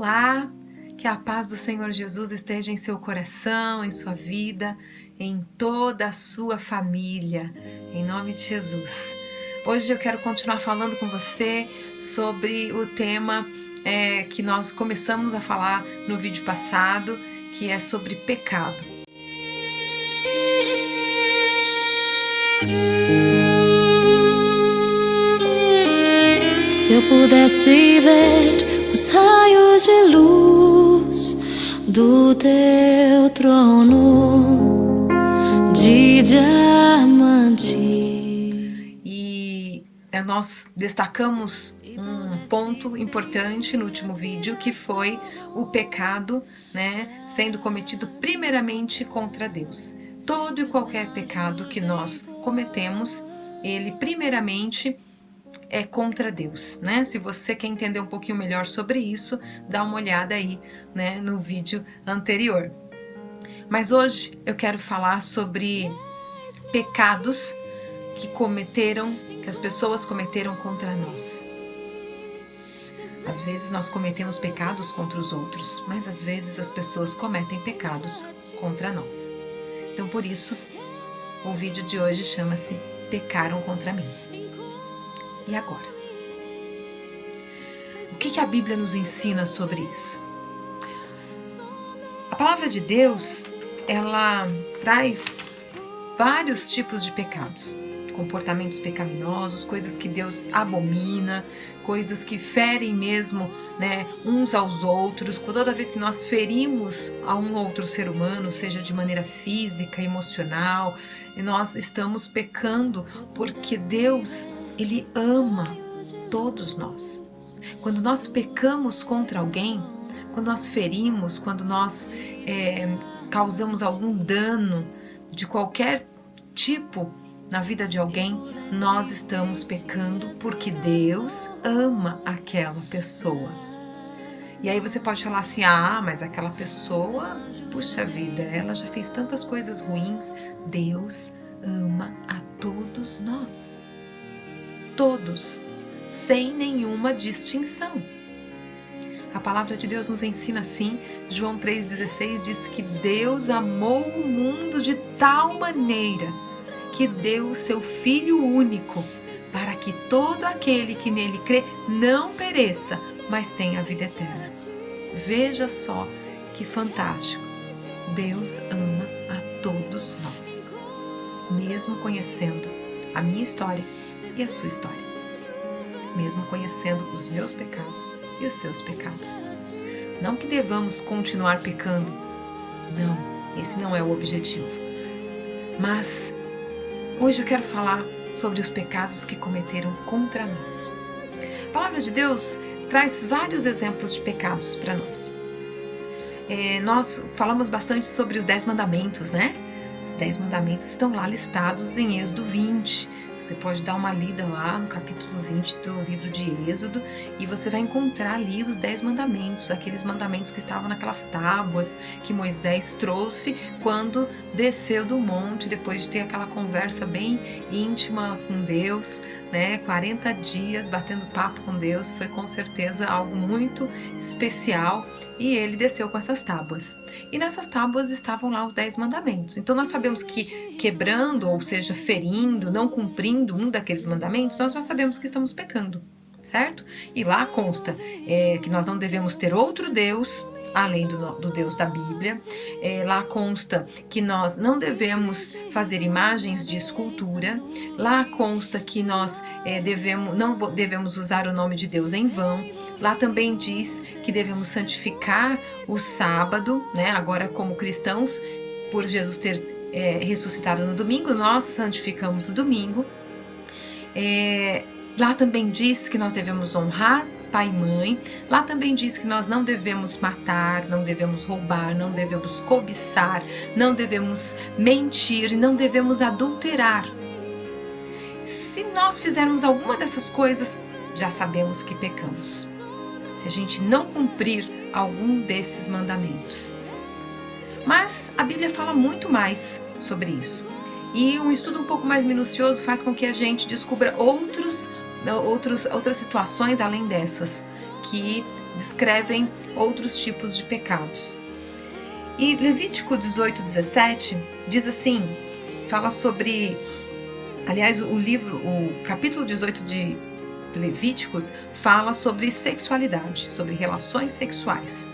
Olá, que a paz do Senhor Jesus esteja em seu coração, em sua vida, em toda a sua família, em nome de Jesus. Hoje eu quero continuar falando com você sobre o tema que nós começamos a falar no vídeo passado, que é sobre pecado. Se eu pudesse ver os raios de luz do teu trono de diamante. E nós destacamos um ponto importante no último vídeo, que foi o pecado, sendo cometido primeiramente contra Deus. Todo e qualquer pecado que nós cometemos, ele primeiramente é contra Deus, Se você quer entender um pouquinho melhor sobre isso, dá uma olhada aí, no vídeo anterior. Mas hoje eu quero falar sobre pecados que as pessoas cometeram contra nós. Às vezes nós cometemos pecados contra os outros, mas às vezes as pessoas cometem pecados contra nós. Então, por isso, o vídeo de hoje chama-se Pecaram contra mim. E agora? O que a Bíblia nos ensina sobre isso? A palavra de Deus, ela traz vários tipos de pecados. Comportamentos pecaminosos, coisas que Deus abomina, coisas que ferem mesmo, uns aos outros. Toda vez que nós ferimos a um outro ser humano, seja de maneira física, emocional, nós estamos pecando, porque Deus, Ele ama todos nós. Quando nós pecamos contra alguém, quando nós ferimos, quando nós causamos algum dano de qualquer tipo na vida de alguém, nós estamos pecando porque Deus ama aquela pessoa. E aí você pode falar assim, mas aquela pessoa, puxa vida, ela já fez tantas coisas ruins. Deus ama a todos nós. Todos, sem nenhuma distinção. A palavra de Deus nos ensina assim. João 3,16 diz que Deus amou o mundo de tal maneira que deu o seu Filho único, para que todo aquele que nele crê não pereça, mas tenha a vida eterna. Veja só que fantástico. Deus ama a todos nós, mesmo conhecendo a minha história e a sua história, mesmo conhecendo os meus pecados e os seus pecados. Não que devamos continuar pecando, não, esse não é o objetivo. Mas hoje eu quero falar sobre os pecados que cometeram contra nós. A palavra de Deus traz vários exemplos de pecados para nós. Nós falamos bastante sobre os 10 mandamentos, Os 10 mandamentos estão lá listados em Êxodo 20. Você pode dar uma lida lá no capítulo 20 do livro de Êxodo e você vai encontrar ali os 10 mandamentos, aqueles mandamentos que estavam naquelas tábuas que Moisés trouxe quando desceu do monte, depois de ter aquela conversa bem íntima com Deus, 40 dias batendo papo com Deus, foi com certeza algo muito especial, e ele desceu com essas tábuas. E nessas tábuas estavam lá os 10 mandamentos. Então nós sabemos que quebrando, ou seja, ferindo, não cumprindo um daqueles mandamentos, nós já sabemos que estamos pecando, certo? E lá consta que nós não devemos ter outro Deus além do Deus da Bíblia. Lá consta que nós não devemos fazer imagens de escultura. Lá consta que nós não devemos usar o nome de Deus em vão. Lá também diz que devemos santificar o sábado, Agora, como cristãos, por Jesus ter ressuscitado no domingo, nós santificamos o domingo. Lá também diz que nós devemos honrar pai e mãe. Lá também diz que nós não devemos matar, não devemos roubar, não devemos cobiçar, não devemos mentir, não devemos adulterar. Se nós fizermos alguma dessas coisas, já sabemos que pecamos. Se a gente não cumprir algum desses mandamentos. Mas a Bíblia fala muito mais sobre isso. E um estudo um pouco mais minucioso faz com que a gente descubra outras situações além dessas, que descrevem outros tipos de pecados. E Levítico 18:17 diz assim, fala sobre, aliás, o capítulo 18 de Levítico fala sobre sexualidade, sobre relações sexuais.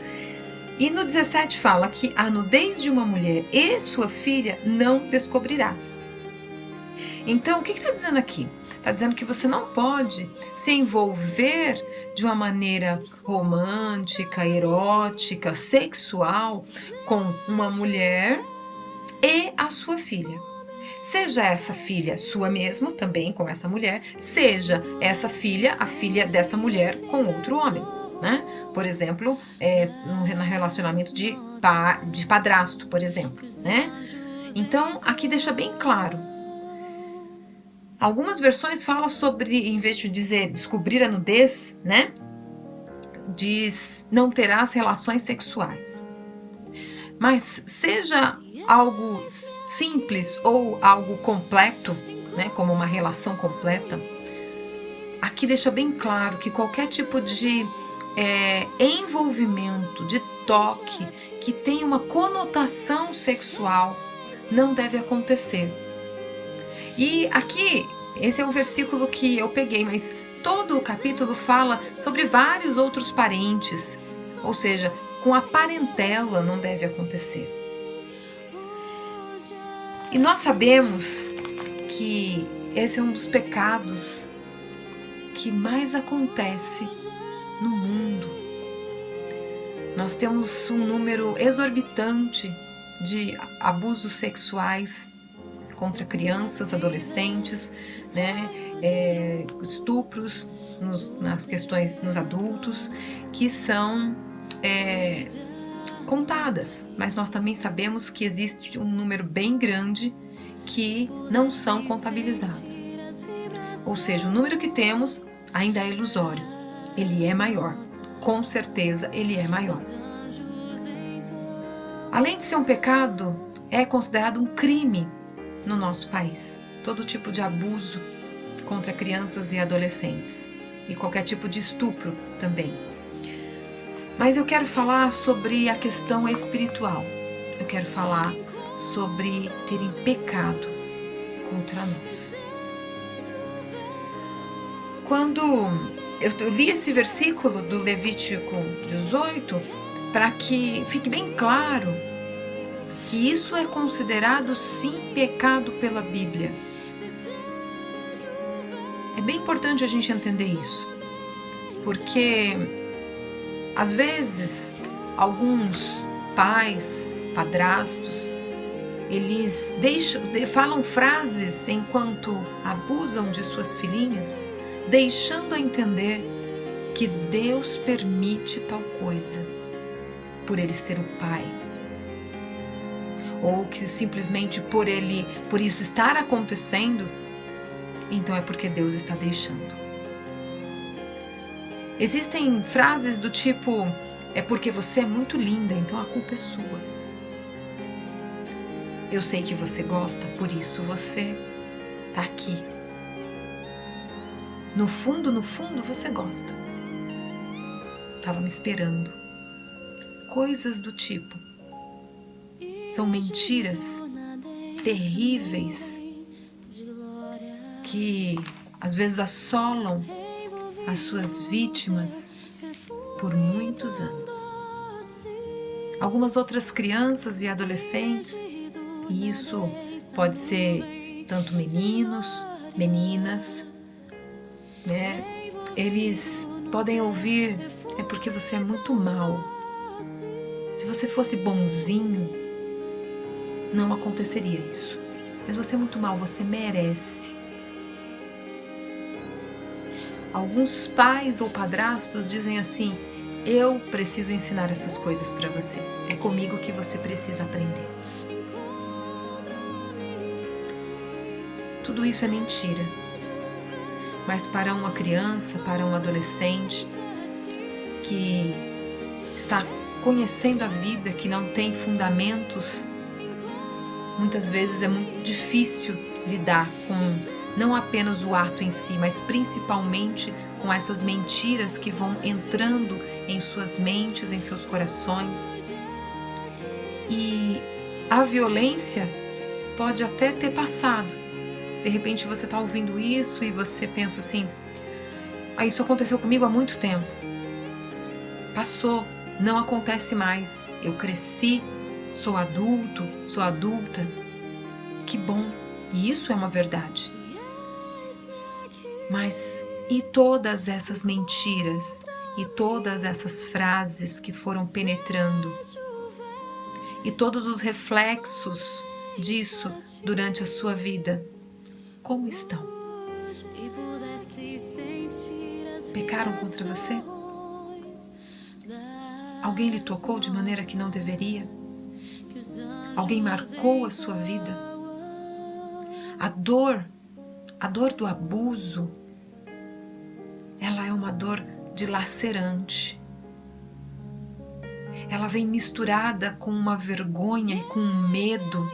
E no 17 fala que a nudez de uma mulher e sua filha não descobrirás. Então, o que está dizendo aqui? Está dizendo que você não pode se envolver de uma maneira romântica, erótica, sexual com uma mulher e a sua filha. Seja essa filha sua mesmo, também com essa mulher, seja essa filha, a filha desta mulher com outro homem, né? Por exemplo, no relacionamento de padrasto, por exemplo, né? Então, aqui deixa bem claro. Algumas versões falam sobre, em vez de dizer descobrir a nudez, né? Diz não terás relações sexuais. Mas seja algo simples ou algo completo, né? Como uma relação completa, aqui deixa bem claro que qualquer tipo de envolvimento, de toque, que tenha uma conotação sexual, não deve acontecer. E aqui, esse é um versículo que eu peguei, mas todo o capítulo fala sobre vários outros parentes, ou seja, com a parentela não deve acontecer. E nós sabemos que esse é um dos pecados que mais acontece no mundo. Nós temos um número exorbitante de abusos sexuais contra crianças, adolescentes, né? Estupros nas questões nos adultos, que são contadas, mas nós também sabemos que existe um número bem grande que não são contabilizados. Ou seja, o número que temos ainda é ilusório, ele é maior, com certeza ele é maior. Além de ser um pecado, é considerado um crime no nosso país, todo tipo de abuso contra crianças e adolescentes, e qualquer tipo de estupro também. Mas eu quero falar sobre a questão espiritual, eu quero falar sobre terem pecado contra nós. Quando eu li esse versículo do Levítico 18, para que fique bem claro que isso é considerado sim pecado pela Bíblia. É bem importante a gente entender isso, porque às vezes alguns pais, padrastos, eles falam frases enquanto abusam de suas filhinhas, deixando a entender que Deus permite tal coisa por ele ser o pai, ou que simplesmente por isso estar acontecendo, então é porque Deus está deixando. Existem frases do tipo, é porque você é muito linda, então a culpa é sua. Eu sei que você gosta, por isso você está aqui. No fundo, você gosta. Estava me esperando. Coisas do tipo. São mentiras terríveis que às vezes assolam as suas vítimas por muitos anos. Algumas outras crianças e adolescentes, e isso pode ser tanto meninos, meninas, né? Eles podem ouvir, é porque você é muito mal. Se você fosse bonzinho, não aconteceria isso. Mas você é muito mal, você merece. Alguns pais ou padrastos dizem assim, eu preciso ensinar essas coisas para você. É comigo que você precisa aprender. Tudo isso é mentira. Mas para uma criança, para um adolescente que está conhecendo a vida, que não tem fundamentos, muitas vezes é muito difícil lidar com Não apenas o ato em si, mas principalmente com essas mentiras que vão entrando em suas mentes, em seus corações. E a violência pode até ter passado. De repente você está ouvindo isso e você pensa assim: isso aconteceu comigo há muito tempo. Passou, não acontece mais. Eu cresci, sou adulto, sou adulta. Que bom, e isso é uma verdade. Mas e todas essas mentiras e todas essas frases que foram penetrando e todos os reflexos disso durante a sua vida, como estão? Pecaram contra você? Alguém lhe tocou de maneira que não deveria? Alguém marcou a sua vida? A dor do abuso, ela é uma dor dilacerante. Ela vem misturada com uma vergonha e com um medo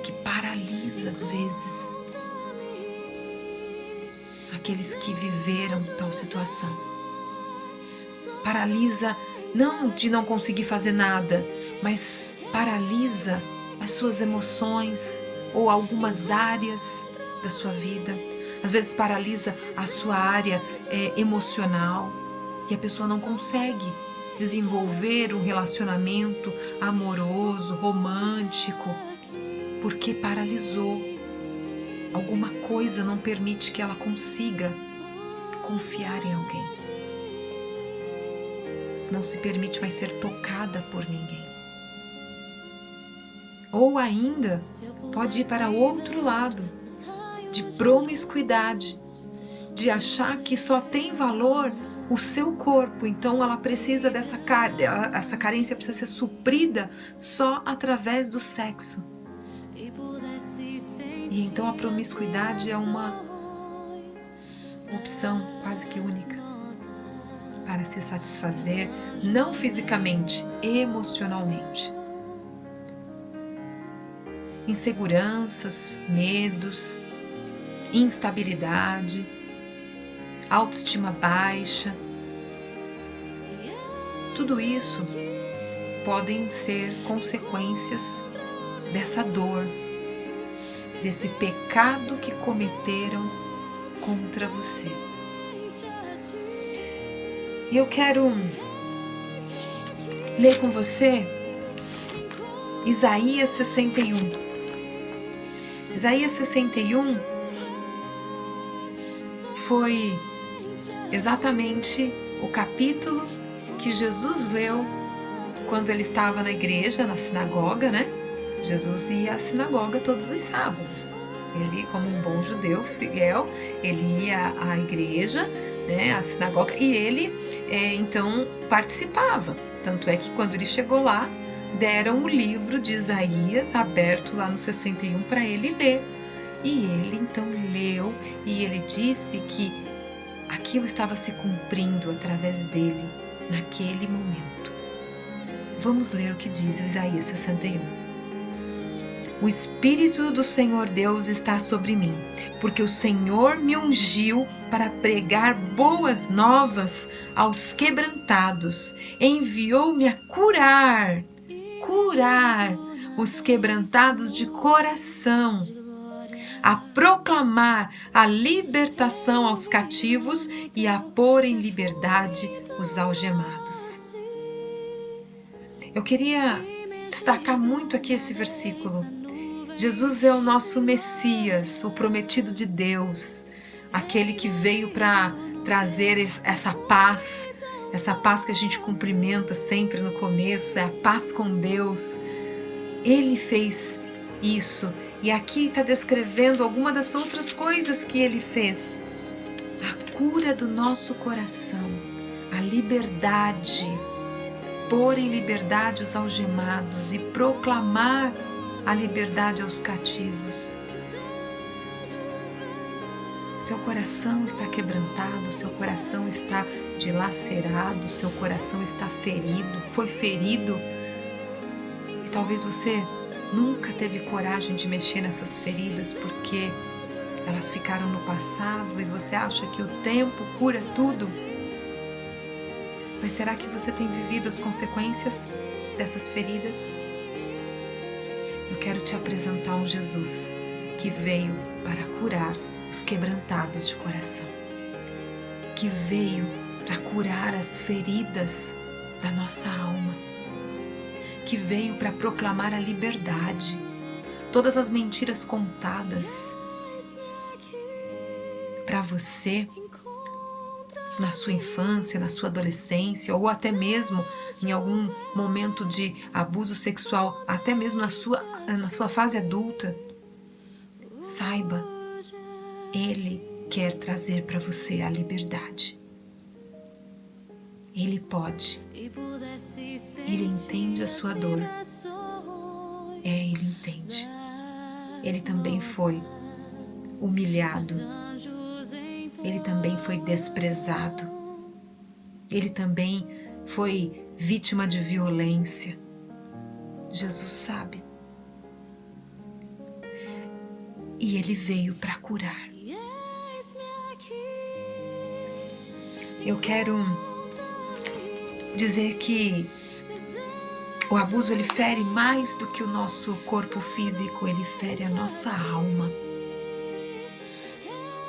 que paralisa às vezes aqueles que viveram tal situação. Paralisa não de não conseguir fazer nada, mas paralisa as suas emoções ou algumas áreas da sua vida. Às vezes paralisa a sua área emocional e a pessoa não consegue desenvolver um relacionamento amoroso, romântico, porque paralisou. Alguma coisa não permite que ela consiga confiar em alguém. Não se permite mais ser tocada por ninguém. Ou ainda pode ir para outro lado, de promiscuidade, de achar que só tem valor o seu corpo, então ela precisa essa carência precisa ser suprida só através do sexo. E então a promiscuidade é uma opção quase que única para se satisfazer, não fisicamente, emocionalmente. Inseguranças, medos, instabilidade, autoestima baixa, tudo isso podem ser consequências dessa dor, desse pecado que cometeram contra você. E eu quero ler com você Isaías 61. Isaías 61 foi exatamente o capítulo que Jesus leu quando ele estava na igreja, na sinagoga, né? Jesus ia à sinagoga todos os sábados. Ele, como um bom judeu fiel, ele ia à igreja, né, à sinagoga, e ele então participava. Tanto é que quando ele chegou lá, deram o livro de Isaías aberto lá no 61 para ele ler. E ele então leu e ele disse que aquilo estava se cumprindo através dele naquele momento. Vamos ler o que diz Isaías 61. O Espírito do Senhor Deus está sobre mim, porque o Senhor me ungiu para pregar boas novas aos quebrantados. Enviou-me a curar os quebrantados de coração, a proclamar a libertação aos cativos e a pôr em liberdade os algemados. Eu queria destacar muito aqui esse versículo. Jesus é o nosso Messias, o prometido de Deus, aquele que veio para trazer essa paz que a gente cumprimenta sempre no começo, é a paz com Deus. Ele fez isso e aqui está descrevendo alguma das outras coisas que ele fez. A cura do nosso coração, a liberdade, pôr em liberdade os algemados e proclamar a liberdade aos cativos. Seu coração está quebrantado, seu coração está dilacerado, seu coração está ferido, foi ferido. E talvez você nunca teve coragem de mexer nessas feridas porque Elas ficaram no passado e você acha que o tempo cura tudo? Mas será que você tem vivido as consequências dessas feridas? Eu quero te apresentar um Jesus que veio para curar os quebrantados de coração, que veio para curar as feridas da nossa alma, que veio para proclamar a liberdade, todas as mentiras contadas para você na sua infância, na sua adolescência, ou até mesmo em algum momento de abuso sexual, até mesmo na sua fase adulta. Saiba, Ele quer trazer para você a liberdade. Ele pode. Ele entende a sua dor. Ele entende. Ele também foi humilhado. Ele também foi desprezado. Ele também foi vítima de violência. Jesus sabe. E Ele veio para curar. Eu quero dizer que o abuso ele fere mais do que o nosso corpo físico, ele fere a nossa alma.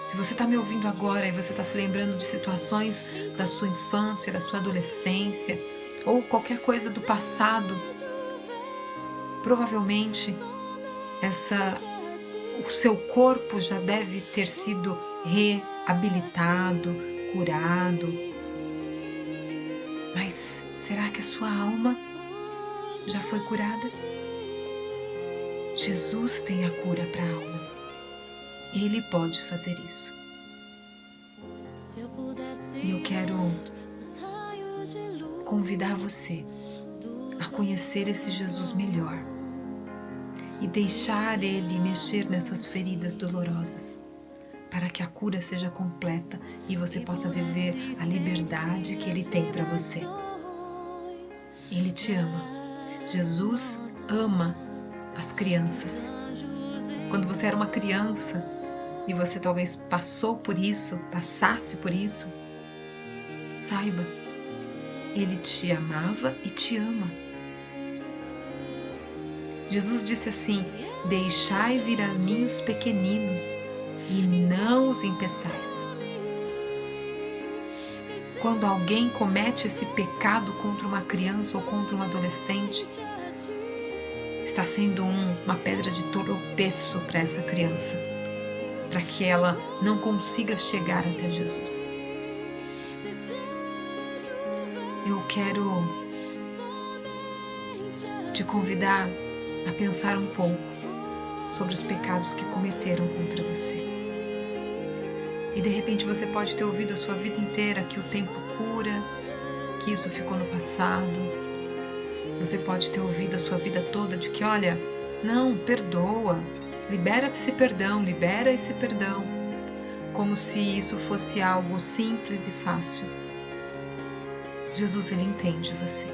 Se você está me ouvindo agora e você está se lembrando de situações da sua infância, da sua adolescência ou qualquer coisa do passado, provavelmente o seu corpo já deve ter sido reabilitado, curado. Mas será que a sua alma já foi curada? Jesus tem a cura para a alma. Ele pode fazer isso. E eu quero convidar você a conhecer esse Jesus melhor e deixar Ele mexer nessas feridas dolorosas, para que a cura seja completa e você possa viver a liberdade que Ele tem para você. Ele te ama. Jesus ama as crianças. Quando você era uma criança e você talvez passasse por isso, saiba, Ele te amava e te ama. Jesus disse assim: deixai vir a mim os pequeninos e não os impeçais. Quando alguém comete esse pecado contra uma criança ou contra um adolescente, está sendo uma pedra de tropeço para essa criança, para que ela não consiga chegar até Jesus. Eu quero te convidar a pensar um pouco sobre os pecados que cometeram contra você. E de repente você pode ter ouvido a sua vida inteira que o tempo cura, que isso ficou no passado. Você pode ter ouvido a sua vida toda de que, olha, não, perdoa, libera esse perdão, como se isso fosse algo simples e fácil. Jesus, Ele entende você.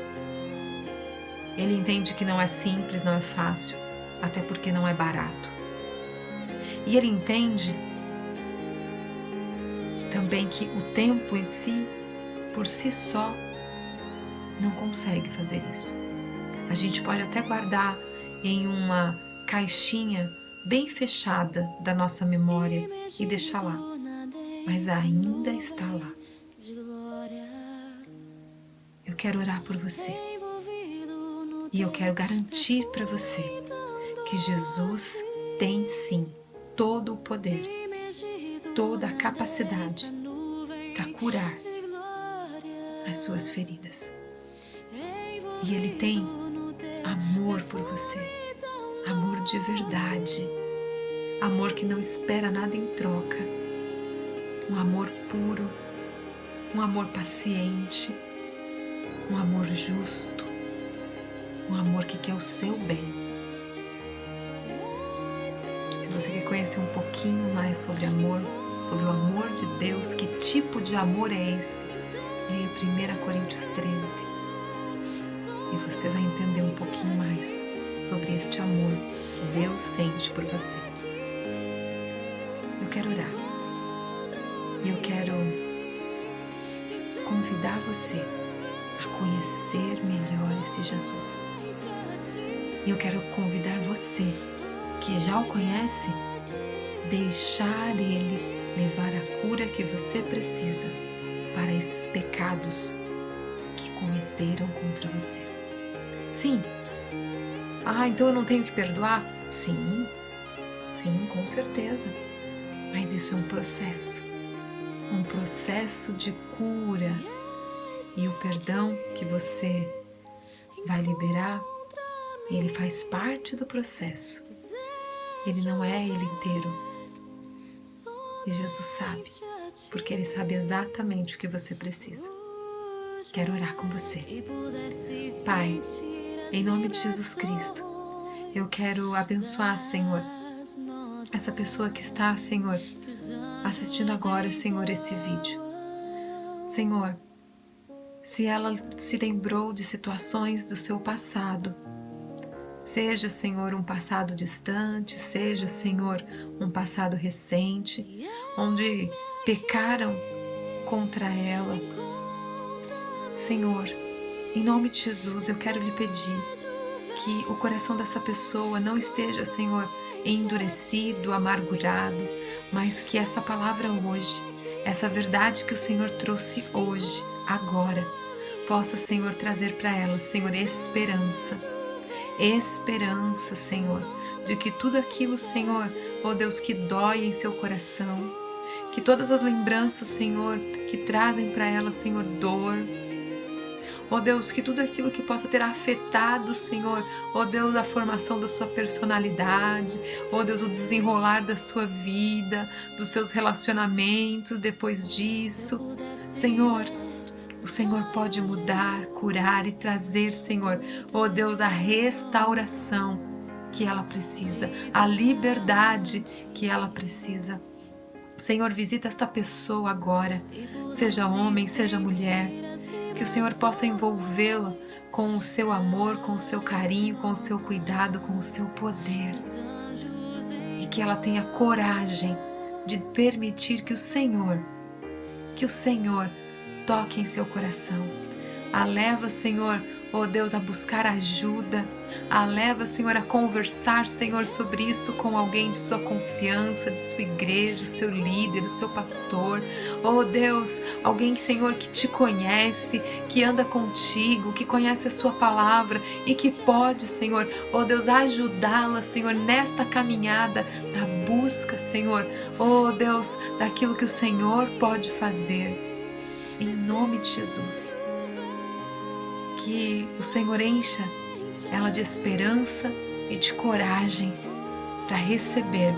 Ele entende que não é simples, não é fácil, até porque não é barato. E Ele entende também que o tempo em si, por si só, não consegue fazer isso. A gente pode até guardar em uma caixinha bem fechada da nossa memória e deixar lá, mas ainda está lá. Eu quero orar por você e eu quero garantir para você que Jesus tem sim todo o poder, toda a capacidade para curar as suas feridas. E Ele tem amor por você, amor de verdade, amor que não espera nada em troca, um amor puro, um amor paciente, um amor justo, um amor que quer o seu bem. Se você quer conhecer um pouquinho mais sobre amor, sobre o amor de Deus, que tipo de amor é esse? Leia 1 Coríntios 13 e você vai entender um pouquinho mais sobre este amor que Deus sente por você. Eu quero quero orar. E eu quero convidar você a conhecer melhor esse Jesus. E eu quero convidar você, que já o conhece, deixar Ele levar a cura que você precisa para esses pecados que cometeram contra você. Sim. Então eu não tenho que perdoar? Sim, com certeza. Mas isso é um processo de cura. E o perdão que você vai liberar, ele faz parte do processo. Ele não é ele inteiro. E Jesus sabe, porque Ele sabe exatamente o que você precisa. Quero orar com você. Pai, em nome de Jesus Cristo, eu quero abençoar, Senhor, essa pessoa que está, Senhor, assistindo agora, Senhor, esse vídeo. Senhor, se ela se lembrou de situações do seu passado, seja, Senhor, um passado distante, seja, Senhor, um passado recente, onde pecaram contra ela. Senhor, em nome de Jesus, eu quero lhe pedir que o coração dessa pessoa não esteja, Senhor, endurecido, amargurado, mas que essa palavra hoje, essa verdade que o Senhor trouxe hoje, agora, possa, Senhor, trazer para ela, Senhor, esperança, Senhor, de que tudo aquilo, Senhor, ó Deus, que dói em seu coração, que todas as lembranças, Senhor, que trazem para ela, Senhor, dor, ó Deus, que tudo aquilo que possa ter afetado, Senhor, ó Deus, a formação da sua personalidade, ó Deus, o desenrolar da sua vida, dos seus relacionamentos depois disso, Senhor, o Senhor pode mudar, curar e trazer, Senhor, ó Deus, a restauração que ela precisa, a liberdade que ela precisa. Senhor, visita esta pessoa agora, seja homem, seja mulher, que o Senhor possa envolvê-la com o seu amor, com o seu carinho, com o seu cuidado, com o seu poder. E que ela tenha coragem de permitir que o Senhor toque em seu coração. A leva, Senhor, ó Deus, a buscar ajuda. A leva, Senhor, a conversar, Senhor, sobre isso com alguém de sua confiança, de sua igreja, seu líder, o seu pastor. Ó Deus, alguém, Senhor, que te conhece, que anda contigo, que conhece a sua palavra e que pode, Senhor, ó Deus, ajudá-la, Senhor, nesta caminhada da busca, Senhor, ó Deus, daquilo que o Senhor pode fazer. Em nome de Jesus, que o Senhor encha ela de esperança e de coragem para receber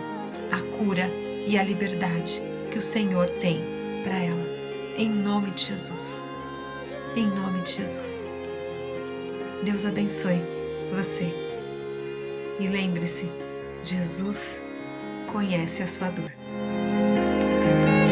a cura e a liberdade que o Senhor tem para ela. Em nome de Jesus. Em nome de Jesus. Deus abençoe você. E lembre-se, Jesus conhece a sua dor. Até mais.